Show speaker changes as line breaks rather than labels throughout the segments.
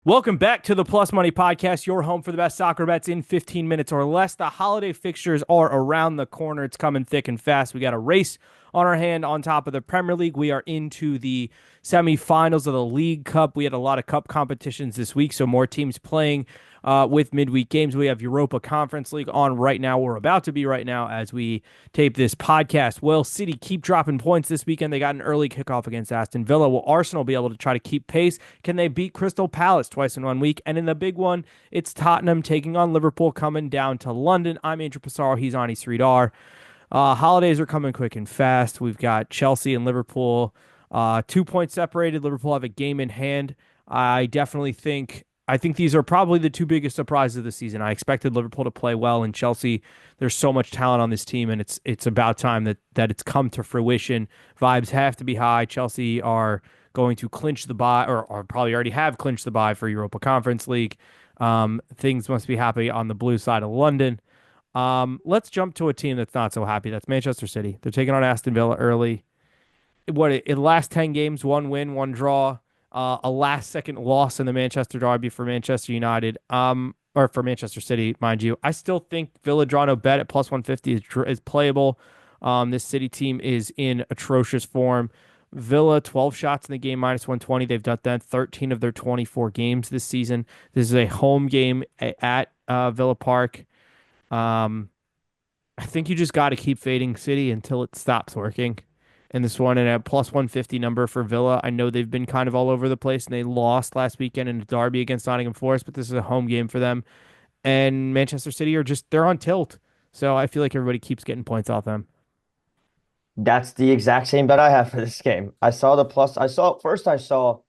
Welcome back to the Plus Money Podcast, your home for the best soccer bets in 15 minutes or less. The holiday fixtures are around the corner. It's coming thick and fast. We got a race on our hand on top of the Premier League. We are into the semifinals of the League Cup. We had a lot of cup competitions this week, so more teams playing with midweek games. We have Europa Conference League on right now. We're about to be right now as we tape this podcast. Will City keep dropping points this weekend? They got an early kickoff against Aston Villa. Will Arsenal be able to try to keep pace? Can they beat Crystal Palace twice in 1 week? And in the big one, it's Tottenham taking on Liverpool coming down to London. I'm Andrew Passaro. He's Ani Sridhar. Holidays are coming quick and fast. We've got Chelsea and Liverpool 2 points separated. Liverpool have a game in hand. I think these are probably the two biggest surprises of the season. I expected Liverpool to play well, and Chelsea. There's so much talent on this team, and it's about time that it's come to fruition. Vibes have to be high. Chelsea are going to clinch the bye, or probably already have clinched the bye for Europa Conference League. Things must be happy on the blue side of London. Let's jump to a team that's not so happy. That's Manchester City. They're taking on Aston Villa early. What in the last 10 games, one win, one draw, a last second loss in the Manchester Derby for Manchester United. Or for Manchester City, mind you. I still think Villa draw no bet at plus 150 is playable. This City team is in atrocious form. Villa 12 shots in the game minus 120. They've done that 13 of their 24 games this season. This is a home game at Villa Park. Um, I think you just got to keep fading City until it stops working. And this one, and a plus 150 number for Villa. I know they've been kind of all over the place, and they lost last weekend in a derby against Nottingham Forest, but this is a home game for them. And Manchester City are they're on tilt. So I feel like everybody keeps getting points off them.
That's the exact same bet I have for this game. I saw the plus. I saw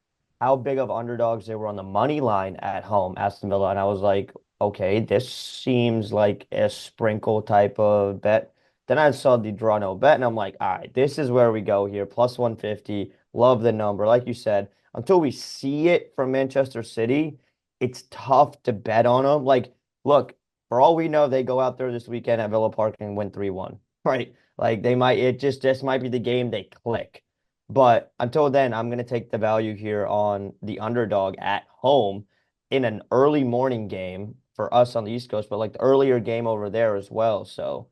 how big of underdogs they were on the money line at home, Aston Villa, and I was like, okay, this seems like a sprinkle type of bet. Then I saw the draw no bet, and I'm like, all right, this is where we go here. Plus 150. Love the number. Like you said, until we see it from Manchester City, it's tough to bet on them. Like, look, for all we know, they go out there this weekend at Villa Park and win 3-1. Right. Like they might, it just this might be the game they click. But until then, I'm gonna take the value here on the underdog at home in an early morning game for us on the East Coast, but like the earlier game over there as well. So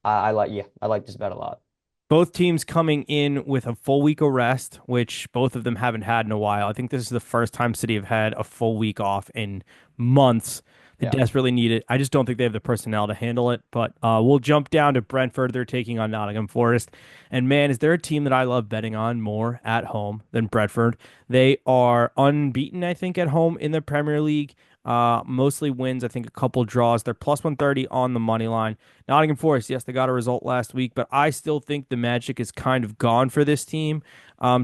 I like this bet a lot.
Both teams coming in with a full week of rest, which both of them haven't had in a while. I think this is the first time City have had a full week off in months. They
Yeah.
desperately need it. I just don't think they have the personnel to handle it. But we'll jump down to Brentford. They're taking on Nottingham Forest. And man, is there a team that I love betting on more at home than Brentford? They are unbeaten, I think, at home in the Premier League. Mostly wins, I think a couple draws. They're plus 130 on the money line. Nottingham Forest, yes, they got a result last week, but I still think the magic is kind of gone for this team.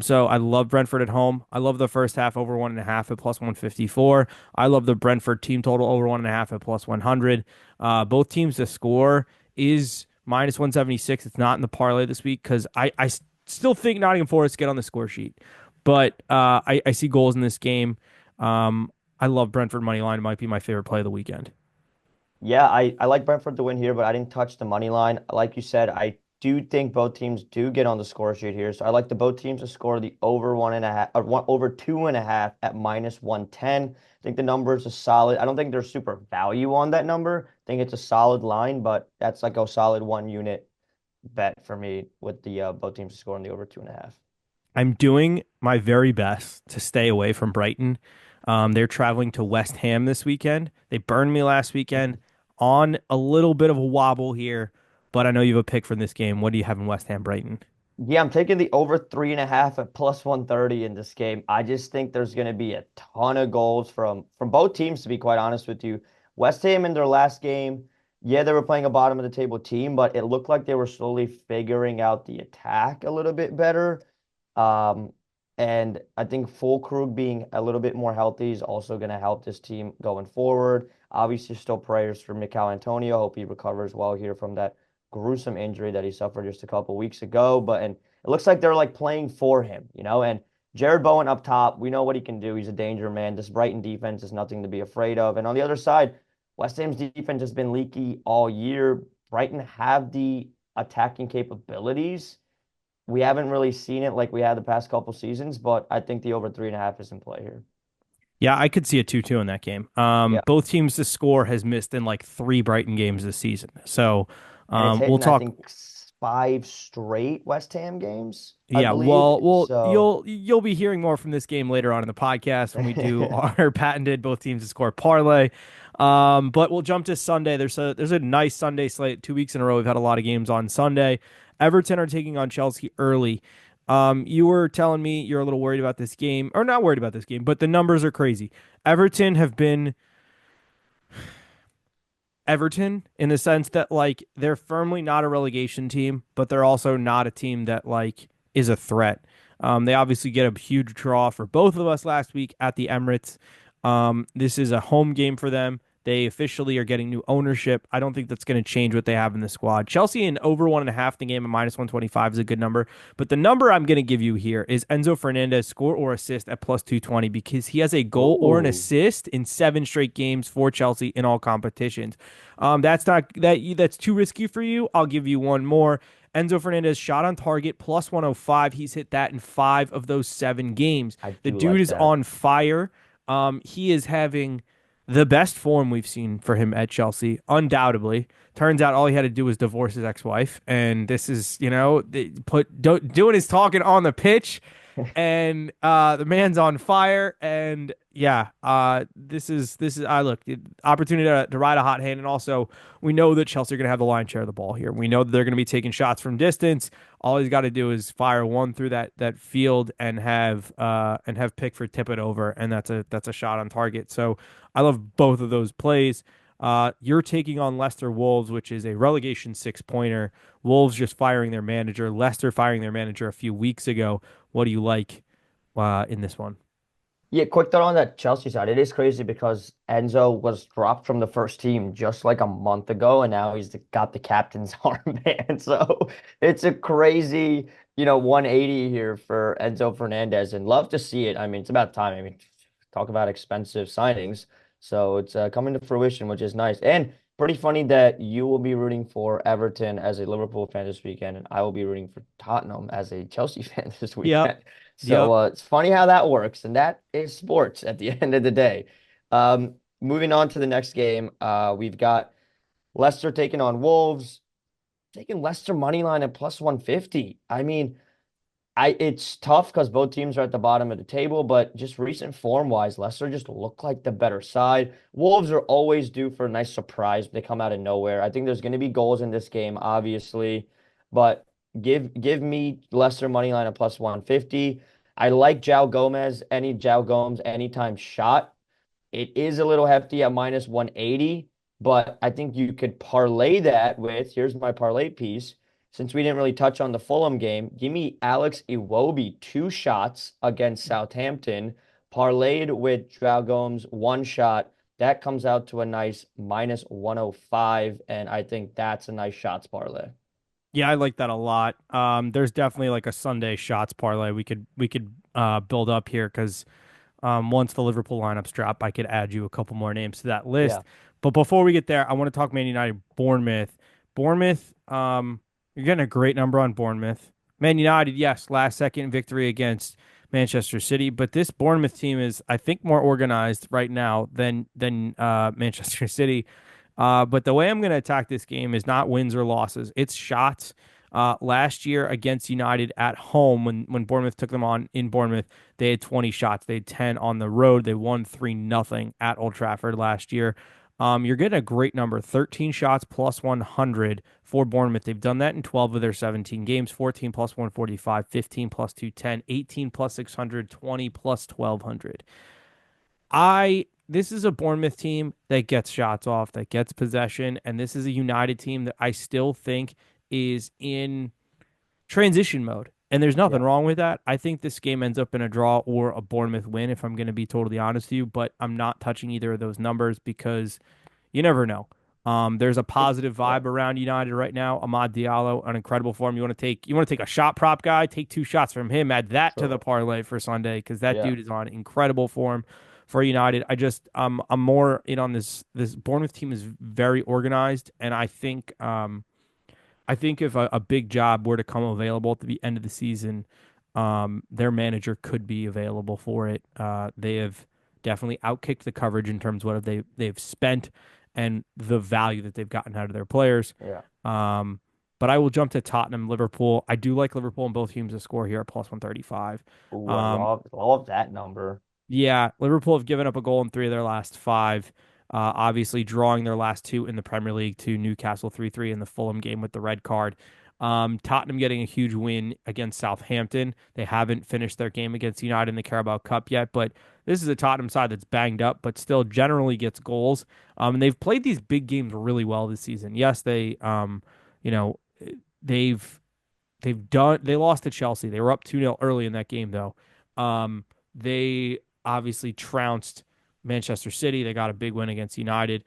So I love Brentford at home. I love the first half over 1.5 at plus 154. I love the Brentford team total over 1.5 at plus 100. Both teams to score is minus 176. It's not in the parlay this week because I still think Nottingham Forest get on the score sheet, but I see goals in this game. Um, I love Brentford money line. It might be my favorite play of the weekend.
Yeah, I like Brentford to win here, but I didn't touch the money line. Like you said, I do think both teams do get on the score sheet here. So I like the both teams to score the over 1.5 or over 2.5 at minus 110. I think the number is a solid. I don't think there's super value on that number. I think it's a solid line, but that's like a solid 1 unit bet for me with the both teams to score on the over 2.5.
I'm doing my very best to stay away from Brighton. They're traveling to West Ham this weekend. They burned me last weekend on a little bit of a wobble here, but I know you have a pick from this game. What do you have in West Ham Brighton?
Yeah, I'm taking the over 3.5 at plus 130 in this game. I just think there's going to be a ton of goals from both teams, to be quite honest with you. West Ham in their last game, yeah, they were playing a bottom of the table team, but it looked like they were slowly figuring out the attack a little bit better. Um, and I think Fulkrug being a little bit more healthy is also going to help this team going forward. Obviously, still prayers for Mikel Antonio. Hope he recovers well here from that gruesome injury that he suffered just a couple weeks ago. And it looks like they're like playing for him, you know. And Jared Bowen up top, we know what he can do. He's a danger man. This Brighton defense is nothing to be afraid of. And on the other side, West Ham's defense has been leaky all year. Brighton have the attacking capabilities. We haven't really seen it like we had the past couple seasons, but I think the over 3.5 is in play here.
Yeah, I could see a 2-2 in that game.
Yeah.
Both teams to score has missed in like three Brighton games this season. So
And it's
we'll
hitting, I
talk.
think, five straight West Ham games, I
Yeah,
believe.
well,
So
you'll be hearing more from this game later on in the podcast when we do our patented both teams to score parlay. But we'll jump to Sunday. There's a nice Sunday slate. 2 weeks in a row, we've had a lot of games on Sunday. Everton are taking on Chelsea early. You were telling me you're a little worried about this game, or not worried about this game, but the numbers are crazy. Everton have been Everton in the sense that like they're firmly not a relegation team, but they're also not a team that like is a threat. They obviously get a huge draw for both of us last week at the Emirates. This is a home game for them. They officially are getting new ownership. I don't think that's going to change what they have in the squad. Chelsea in over 1.5 the game at -125 is a good number. But the number I'm going to give you here is Enzo Fernandez score or assist at +220 because he has a goal or an
ooh,
assist in 7 straight games for Chelsea in all competitions. That's too risky for you. I'll give you one more. Enzo Fernandez shot on target +105. He's hit that in 5 of those 7 games.
I
The
do
dude
like
is
that.
on fire. He is having the best form we've seen for him at Chelsea, undoubtedly. Turns out all he had to do was divorce his ex-wife, and this is, doing his talking on the pitch, and the man's on fire, and yeah, this is I look opportunity to ride a hot hand, and also we know that Chelsea are going to have the lion's share of the ball here. We know that they're going to be taking shots from distance. All he's got to do is fire one through that field and have Pickford tip it over, and that's a shot on target. So I love both of those plays. You're taking on Leicester Wolves, which is a relegation 6 pointer. Wolves just firing their manager, Leicester firing their manager a few weeks ago. What do you like in this one?
Yeah, quick thought on that Chelsea side. It is crazy because Enzo was dropped from the first team just like a month ago, and now got the captain's armband. So it's a crazy, 180 here for Enzo Fernandez, and love to see it. I mean, it's about time. I mean, talk about expensive signings. So it's coming to fruition, which is nice. And pretty funny that you will be rooting for Everton as a Liverpool fan this weekend, and I will be rooting for Tottenham as a Chelsea fan this
Yep.
weekend. So
Yep.
it's funny how that works, and that is sports at the end of the day. Moving on to the next game, we've got Leicester taking on Wolves, taking Leicester money line at +150. I mean, it's tough because both teams are at the bottom of the table, but just recent form wise, Leicester just look like the better side. Wolves are always due for a nice surprise. They come out of nowhere. I think there's going to be goals in this game, obviously, but give me Leicester money line at +150. I like João Gomes anytime shot. It is a little hefty at -180, but I think you could parlay that with, here's my parlay piece. Since we didn't really touch on the Fulham game, give me Alex Iwobi 2 shots against Southampton, parlayed with João Gomes 1 shot. That comes out to a nice -105, and I think that's a nice shots parlay.
Yeah, I like that a lot. There's definitely like a Sunday shots parlay we could build up here because once the Liverpool lineups drop, I could add you a couple more names to that list.
Yeah,
But before we get there, I want to talk Man United Bournemouth. Bournemouth, you're getting a great number on Bournemouth. Man United, yes, last second victory against Manchester City, but this Bournemouth team is, I think, more organized right now than Manchester City. But the way I'm going to attack this game is not wins or losses; it's shots. Last year against United at home, when Bournemouth took them on in Bournemouth, they had 20 shots. They had 10 on the road. They won 3-0 at Old Trafford last year. You're getting a great number, 13 shots +100 for Bournemouth. They've done that in 12 of their 17 games, 14 +145, 15 +210, 18 +600, 20 +1200. This is a Bournemouth team that gets shots off, that gets possession, and this is a United team that I still think is in transition mode. And there's nothing
yeah,
wrong with that. I think this game ends up in a draw or a Bournemouth win, if I'm going to be totally honest with you. But I'm not touching either of those numbers because you never know. There's a positive
yeah,
vibe around United right now. Ahmad Diallo, an incredible form. You want to take a shot prop guy, take 2 shots from him, add that to the
sure,
parlay for Sunday because that
yeah.
dude is on incredible form for United. I'm more in on this Bournemouth team is very organized, and I think if a big job were to come available at the end of the season, their manager could be available for it. They have definitely outkicked the coverage in terms of what they've spent and the value that they've gotten out of their players.
Yeah.
Um, but I will jump to Tottenham, Liverpool. I do like Liverpool and both teams to score here at plus 135.
Ooh, I
Um,
love that number.
yeah, Liverpool have given up a goal in three of their last five. Obviously, drawing their last two in the Premier League to Newcastle 3-3 in the Fulham game with the red card. Tottenham getting a huge win against Southampton. They haven't finished their game against United in the Carabao Cup yet, but this is a Tottenham side that's banged up, but still generally gets goals. And they've played these big games really well this season. Yes, you know, they've they lost to Chelsea. They were up 2-0 early in that game though. They obviously trounced Manchester City. They got a big win against United.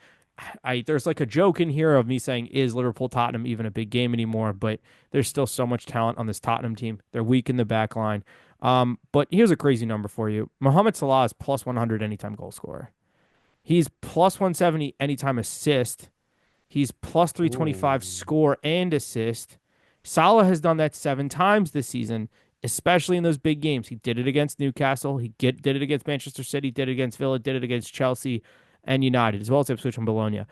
There's like a joke in here of me saying, is Liverpool Tottenham even a big game anymore? But there's still so much talent on this Tottenham team. They're weak in the back line. But here's a crazy number for you. Mohamed Salah is plus 100 anytime goal scorer. He's plus 170 anytime assist. He's plus 325
Ooh,
score and assist. Salah has done that 7 times this season, especially in those big games. He did it against Newcastle. Did it against Manchester City. Did it against Villa. Did it against Chelsea and United, as well as Ipswich and Bologna.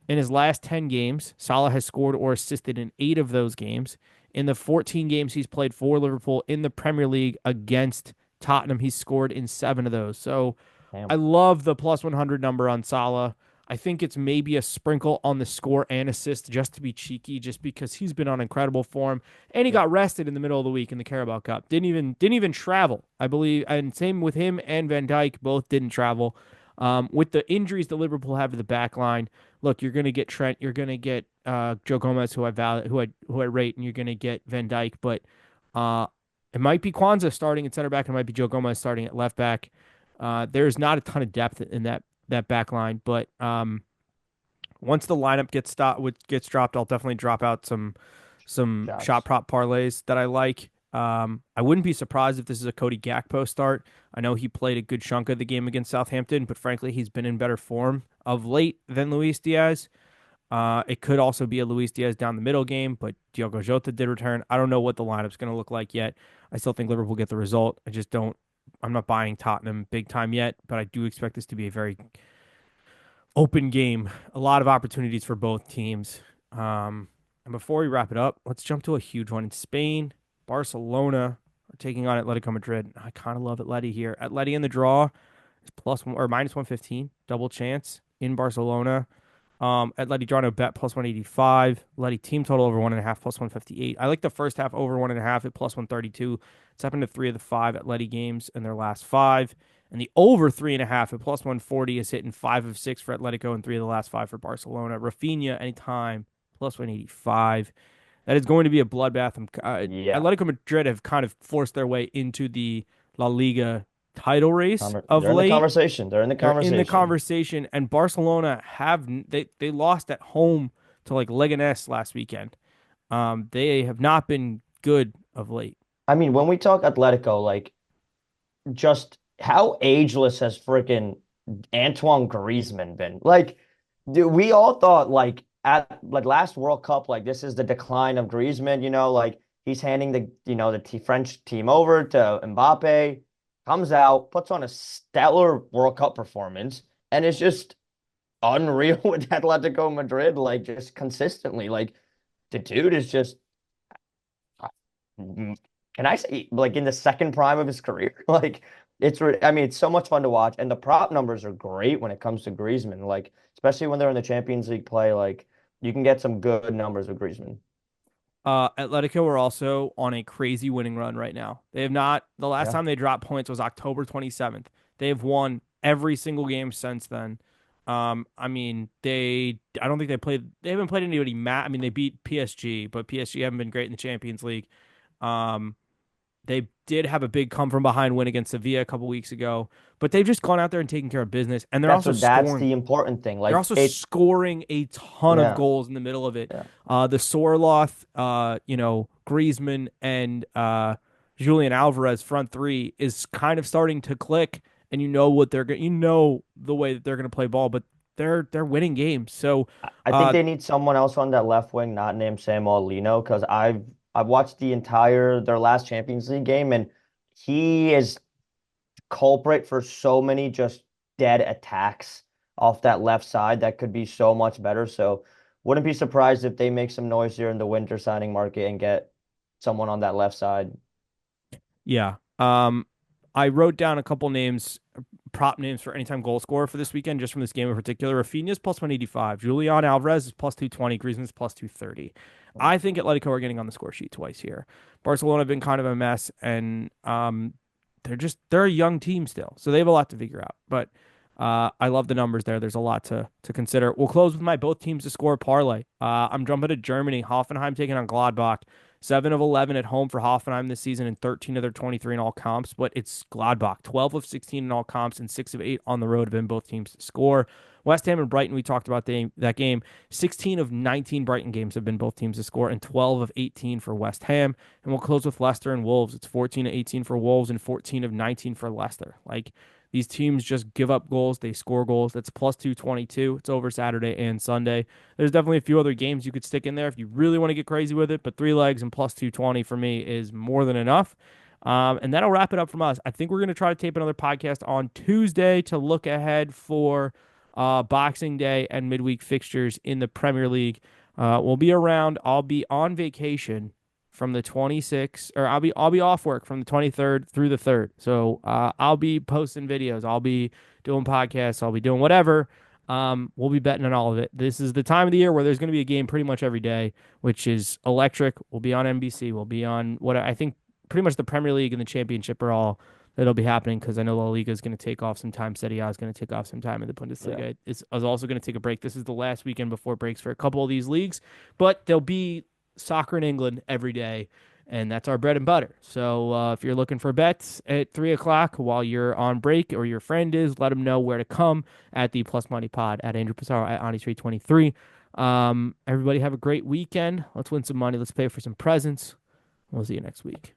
In his last 10 games, Salah has scored or assisted in 8 of those games. In the 14 games he's played for Liverpool in the Premier League against Tottenham, he's scored in 7 of those. So I
damn.
love the plus 100 number on Salah. I think it's maybe a sprinkle on the score and assist just to be cheeky, just because he's been on incredible form and he
Yeah.
got rested in the middle of the week in the Carabao Cup. Didn't even travel, I believe, and same with him and Van Dijk, both didn't travel. With the injuries that Liverpool have to the back line, look, you're going to get Trent, you're going to get Joe Gomez, who I rate, and you're going to get Van Dijk, but uh, it might be Kwanzaa starting at center back, and it might be Joe Gomez starting at left back. There's not a ton of depth in that back line, but once the lineup gets dropped, I'll definitely drop out some shot
Shots.
prop parlays that I like. I wouldn't be surprised if this is a Cody Gakpo start. I know he played a good chunk of the game against Southampton, but frankly, he's been in better form of late than Luis Diaz. It could also be a Luis Diaz down the middle game, but Diogo Jota did return. I don't know what the lineup's going to look like yet. I still think Liverpool get the result. I just don't. I'm not buying Tottenham big time yet, but I do expect this to be a very open game. A lot of opportunities for both teams. And before we wrap it up, let's jump to a huge one in Spain. Barcelona are taking on Atletico Madrid. I kind of love Atleti here. Atleti in the draw is plus one or minus 115, double chance in Barcelona. Atleti drawing a bet plus 185. Atleti team total over 1.5 plus 158. I like the first half over 1.5 at plus 132. It's happened to 3 of the 5 Atleti games in their last 5. And the over 3.5 at plus 140 is hitting 5 of 6 for Atletico and 3 of the last 5 for Barcelona. Rafinha anytime plus 185. That is going to be a bloodbath.
Yeah.
Atletico Madrid have kind of forced their way into the La Liga title race of
They're in the
late.
conversation. They're in the
They're in the
conversation.
conversation, and Barcelona they lost at home to like Leganés last weekend. They have not been good of late.
I mean, when we talk Atletico, like just how ageless has freaking Antoine Griezmann been? Like, dude, we all thought like at like last World Cup, like this is the decline of Griezmann, like he's handing the French team over to Mbappe, comes out, puts on a stellar World Cup performance, and it's just unreal with Atletico Madrid, like just consistently. Like the dude is just can I say like in the second prime of his career? Like I mean, it's so much fun to watch, and the prop numbers are great when it comes to Griezmann. Like especially when they're in the Champions League play, like you can get some good numbers with Griezmann.
Atletico are also on a crazy winning run right now. They have not, the last
Yeah,
time they dropped points was October 27th. They have won every single game since then. I mean, I don't think they haven't played anybody. I mean, they beat PSG, but PSG haven't been great in the Champions League. Um, they did have a big come from behind win against Sevilla a couple weeks ago, but they've just gone out there and taken care of business, and
that's the important thing.
they're
Like
also scoring a ton of
yeah,
goals in the middle of it.
yeah.
The Sorloth, Griezmann and Julian Alvarez front three is kind of starting to click, and you know the way that they're going to play ball, but they're winning games. So,
I think
uh,
they need someone else on that left wing, not named Samuel Lino, because I've watched their last Champions League game, and he is culprit for so many just dead attacks off that left side that could be so much better. So wouldn't be surprised if they make some noise here in the winter signing market and get someone on that left side.
Yeah. I wrote down a couple names, prop names for anytime goal scorer for this weekend, just from this game in particular. Rafinha's plus 185. Julian Alvarez is plus 220. Griezmann's plus 230. I think Atletico are getting on the score sheet twice here. Barcelona have been kind of a mess, and they're a young team still, so they have a lot to figure out. But I love the numbers there. There's a lot to consider. We'll close with my both teams to score parlay. I'm jumping to Germany. Hoffenheim taking on Gladbach. 7 of 11 at home for Hoffenheim this season and 13 of their 23 in all comps, but it's Gladbach. 12 of 16 in all comps and 6 of 8 on the road have been both teams to score. West Ham and Brighton, we talked about that game. 16 of 19 Brighton games have been both teams to score and 12 of 18 for West Ham. And we'll close with Leicester and Wolves. It's 14 of 18 for Wolves and 14 of 19 for Leicester. Like, these teams just give up goals. They score goals. That's plus 222. It's over Saturday and Sunday. There's definitely a few other games you could stick in there if you really want to get crazy with it, but three legs and plus 220 for me is more than enough. And that'll wrap it up from us. I think we're going to try to tape another podcast on Tuesday to look ahead for Boxing Day and midweek fixtures in the Premier League. We'll be around. I'll be on vacation from the 26th, or I'll be off work from the 23rd through the 3rd. So I'll be posting videos. I'll be doing podcasts. I'll be doing whatever. We'll be betting on all of it. This is the time of the year where there's going to be a game pretty much every day, which is electric. We'll be on NBC. We'll be on what I think pretty much the Premier League and the Championship are all that'll be happening because I know La Liga is going to take off some time. Serie A is going to take off some time, and the
Yeah.
Bundesliga is also going to take a break. This is the last weekend before breaks for a couple of these leagues, but there'll be soccer in England every day, and that's our bread and butter. So if you're looking for bets at 3 o'clock while you're on break or your friend is, let them know where to come at the Plus Money Pod at Andrew Passaro at Ani Sridhar 23. Everybody have a great weekend. Let's win some money. Let's pay for some presents. We'll see you next week.